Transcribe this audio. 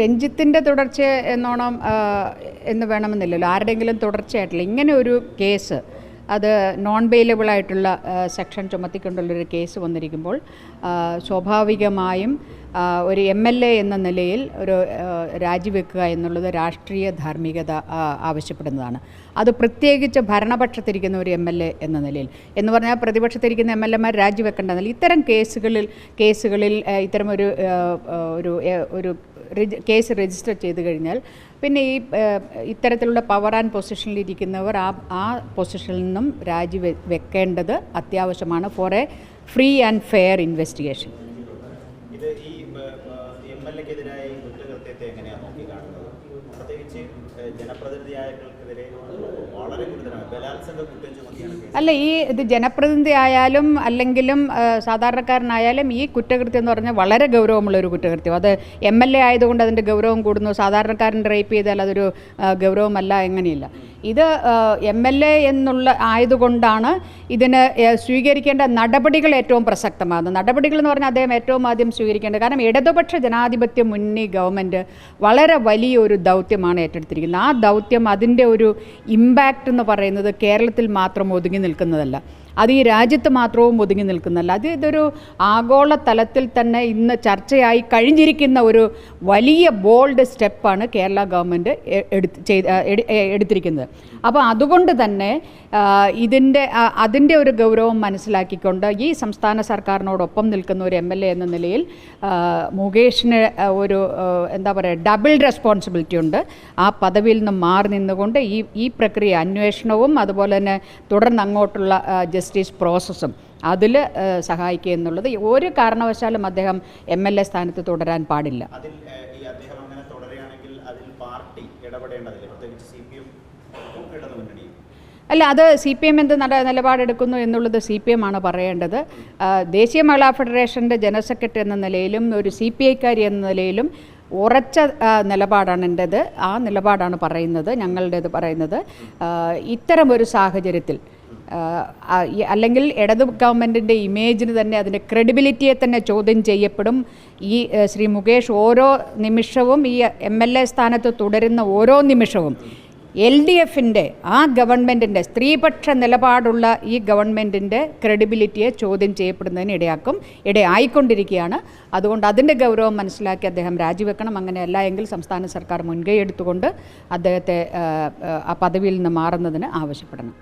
രഞ്ജിത്തിൻ്റെ തുടർച്ച എന്നോണം എന്ന് വേണമെന്നില്ലല്ലോ, ആരുടെയെങ്കിലും തുടർച്ചയായിട്ടില്ല. ഇങ്ങനെ ഒരു കേസ്, അത് നോൺ ബെയിലബിളായിട്ടുള്ള സെക്ഷൻ ചുമത്തിക്കൊണ്ടുള്ളൊരു കേസ് വന്നിരിക്കുമ്പോൾ സ്വാഭാവികമായും ഒരു MLA എന്ന നിലയിൽ ഒരു രാജിവെക്കുക എന്നുള്ളത് രാഷ്ട്രീയ ധാർമ്മികത ആവശ്യപ്പെടുന്നതാണ്. അത് പ്രത്യേകിച്ച് ഭരണപക്ഷത്തിരിക്കുന്ന ഒരു MLA എന്ന നിലയിൽ എന്ന് പറഞ്ഞാൽ പ്രതിപക്ഷത്തിരിക്കുന്ന MLAമാർ രാജിവെക്കേണ്ടതല്ല. ഇത്തരം കേസുകളിൽ ഇത്തരം ഒരു കേസ് രജിസ്റ്റർ ചെയ്ത് കഴിഞ്ഞാൽ പിന്നെ ഇത്തരത്തിലുള്ള പവർ ആൻഡ് പൊസിഷനിൽ ഇരിക്കുന്നവർ ആ പൊസിഷനിൽ നിന്നും വെക്കേണ്ടത് അത്യാവശ്യമാണ് for a free and fair investigation. ഇത് ഈ MLAക്കെതിരായ കുറ്റകൃത്യത്തെ എങ്ങനെയാണ് നോക്കിക്കാണുന്നത്? പ്രത്യേകിച്ച് ജനപ്രതിനിധിയായവർക്കെതിരെ വളരെ ഗുരുതരമായ ബലാത്സംഗ കുറ്റം ചുമത്തിയാണ്. അല്ല, ഇത് ജനപ്രതിനിധി ആയാലും അല്ലെങ്കിലും സാധാരണക്കാരനായാലും ഈ കുറ്റകൃത്യം എന്ന് പറഞ്ഞാൽ വളരെ ഗൗരവമുള്ളൊരു കുറ്റകൃത്യം. അത് MLA ആയതുകൊണ്ട് അതിൻ്റെ ഗൗരവം കൂടുന്നു, സാധാരണക്കാരൻ റേപ്പ് ചെയ്താൽ അതൊരു ഗൗരവമല്ല, എങ്ങനെയില്ല. ഇത് MLA എന്നുള്ള ആയതുകൊണ്ടാണ് ഇതിന് സ്വീകരിക്കേണ്ട നടപടികൾ ഏറ്റവും പ്രസക്തമാകുന്നത്. നടപടികൾ എന്ന് പറഞ്ഞാൽ അദ്ദേഹം ഏറ്റവും ആദ്യം സ്വീകരിക്കേണ്ടത്, കാരണം ഇടതുപക്ഷ ജനാധിപത്യ മുന്നണി ഗവൺമെൻറ് വളരെ വലിയൊരു ദൗത്യമാണ് ഏറ്റെടുത്തിരിക്കുന്നത്. ആ ദൗത്യം, അതിൻ്റെ ഒരു ഇമ്പാക്റ്റ് എന്ന് പറയുന്നത് കേരളത്തിൽ മാത്രം ഒതുങ്ങി നിൽക്കുന്നതല്ല, അത് ഈ രാജ്യത്ത് മാത്രവും ഒതുങ്ങി നിൽക്കുന്നതല്ല. ഇതൊരു ആഗോള തലത്തിൽ തന്നെ ഇന്ന് ചർച്ചയായി കഴിഞ്ഞിരിക്കുന്ന ഒരു വലിയ ബോൾഡ് സ്റ്റെപ്പാണ് കേരള ഗവൺമെൻറ് എടുത്തിരിക്കുന്നത്. അപ്പോൾ അതുകൊണ്ട് തന്നെ അതിൻ്റെ ഒരു ഗൗരവം മനസ്സിലാക്കിക്കൊണ്ട് ഈ സംസ്ഥാന സർക്കാരിനോടൊപ്പം നിൽക്കുന്ന ഒരു MLA എന്ന നിലയിൽ മുകേഷിന് ഒരു ഡബിൾ റെസ്പോൺസിബിലിറ്റി ഉണ്ട്. ആ പദവിയിൽ നിന്ന് മാറി നിന്നുകൊണ്ട് ഈ പ്രക്രിയ, അന്വേഷണവും അതുപോലെ തന്നെ തുടർന്ന് അങ്ങോട്ടുള്ള ജസ്റ്റിസ് പ്രോസസ്സും അതിൽ സഹായിക്കുക എന്നുള്ളത് ഒരു കാരണവശാലും അദ്ദേഹം MLA സ്ഥാനത്ത് തുടരാൻ പാടില്ല. അല്ല, അത് CPM എന്ത് നിലപാടെടുക്കുന്നു എന്നുള്ളത് CPM ആണ് പറയേണ്ടത്. ദേശീയ മഹിളാ ഫെഡറേഷൻ്റെ ജനറൽ സെക്രട്ടറി എന്ന നിലയിലും ഒരു CPIക്കാരി എന്ന നിലയിലും ഉറച്ച നിലപാടാണ് എൻ്റേത്. ആ നിലപാടാണ് ഞങ്ങളുടേത് പറയുന്നത്. ഇത്തരമൊരു സാഹചര്യത്തിൽ അല്ലെങ്കിൽ ഇടതു ഗവൺമെൻറ്റിൻ്റെ ഇമേജിന് തന്നെ, അതിൻ്റെ ക്രെഡിബിലിറ്റിയെ തന്നെ ചോദ്യം ചെയ്യപ്പെടും. ഈ ശ്രീ മുകേഷ് ഓരോ നിമിഷവും ഈ MLA സ്ഥാനത്ത് തുടരുന്ന ഓരോ നിമിഷവും LDFൻ്റെ ആ ഗവൺമെൻറ്റിൻ്റെ സ്ത്രീപക്ഷ നിലപാടുള്ള ഈ ഗവൺമെൻറ്റിൻ്റെ ക്രെഡിബിലിറ്റിയെ ചോദ്യം ചെയ്യപ്പെടുന്നതിന് ഇടയായിക്കൊണ്ടിരിക്കുകയാണ്. അതുകൊണ്ട് അതിൻ്റെ ഗൗരവം മനസ്സിലാക്കി അദ്ദേഹം രാജിവെക്കണം. അങ്ങനെയല്ല എങ്കിൽ സംസ്ഥാന സർക്കാർ മുൻകൈ എടുത്തുകൊണ്ട് അദ്ദേഹത്തെ ആ പദവിയിൽ നിന്ന് മാറുന്നതിന് ആവശ്യപ്പെടണം.